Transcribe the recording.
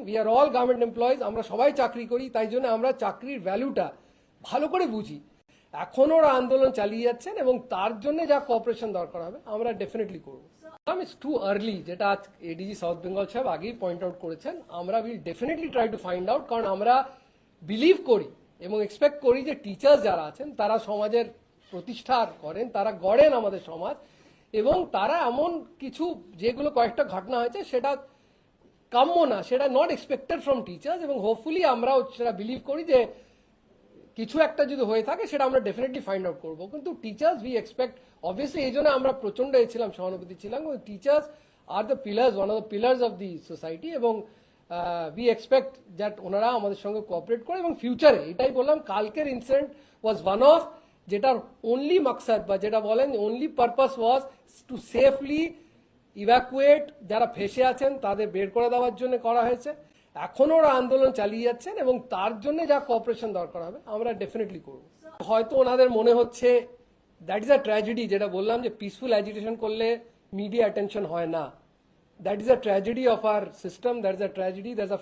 We are all government employees, আমরা সবাই চাকরি করি, তাই জন্য আমরা চাকরির ভ্যালুটা ভালো করে বুঝি। এখনো ওরা আন্দোলন চালিয়ে যাচ্ছেন এবং তার জন্য যা কোঅপারেশন দরকার হবে আমরা ডেফিনেটলি করবো। ইটস টু আর্লি, যেটা আজ এডিজি সাউথ বেঙ্গল সাহেব আগেই পয়েন্ট আউট করেছেন। আমরা will definitely try to find out, কারণ আমরা বিলিভ করি এবং এক্সপেক্ট করি যে টিচার্স যারা আছেন তারা সমাজের প্রতিষ্ঠা করেন, তারা গড়েন আমাদের সমাজ, এবং তারা এমন কিছু যেগুলো কয়েকটা ঘটনা হয়েছে সেটা কাম্য না, সেটা নট এক্সপেক্টেড ফ্রম টিচার্স, এবং হোপফুলি আমরাও সেটা বিলিভ করি যে কিছু একটা যদি হয়ে থাকে সেটা আমরা ডেফিনেটলি ফাইন্ড আউট করবো। কিন্তু টিচার্স উই এক্সপেক্ট, অবভিয়াসলি এই জন্য আমরা প্রচন্ড ছিলাম, সহানুভূতি ছিলাম। Teachers are the pillars, one of the pillars of the society, এবং উই এক্সপেক্ট দ্যাট ওনারা আমাদের সঙ্গে কোঅপারেট করে। এবং ফিউচারে এটাই বললাম, কালকের ইনসিডেন্ট ওয়াজ ওয়ান অফ, যেটার ওনলি মাকসাদ বা যেটা বলেন ওনলি পারপাস ওয়াজ টু সেফলি ইভ্যাকুয়েট যারা ফেসে আছেন তাদের বের করে দেওয়ার জন্য করা হয়েছে। এখনো ওরা আন্দোলন চালিয়ে যাচ্ছেন এবং তার জন্য যা কোঅপারেশন দরকার হবে আমরা ডেফিনেটলি করব। হয়তো ওনাদের মনে হচ্ছে দ্যাট ইজ আ ট্র্যাজেডি, যেটা বললাম যে পিসফুল অ্যাজিটেশন করলে মিডিয়া অ্যাটেনশন হয় না। That is a tragedy of our system, that is a tragedy, that is a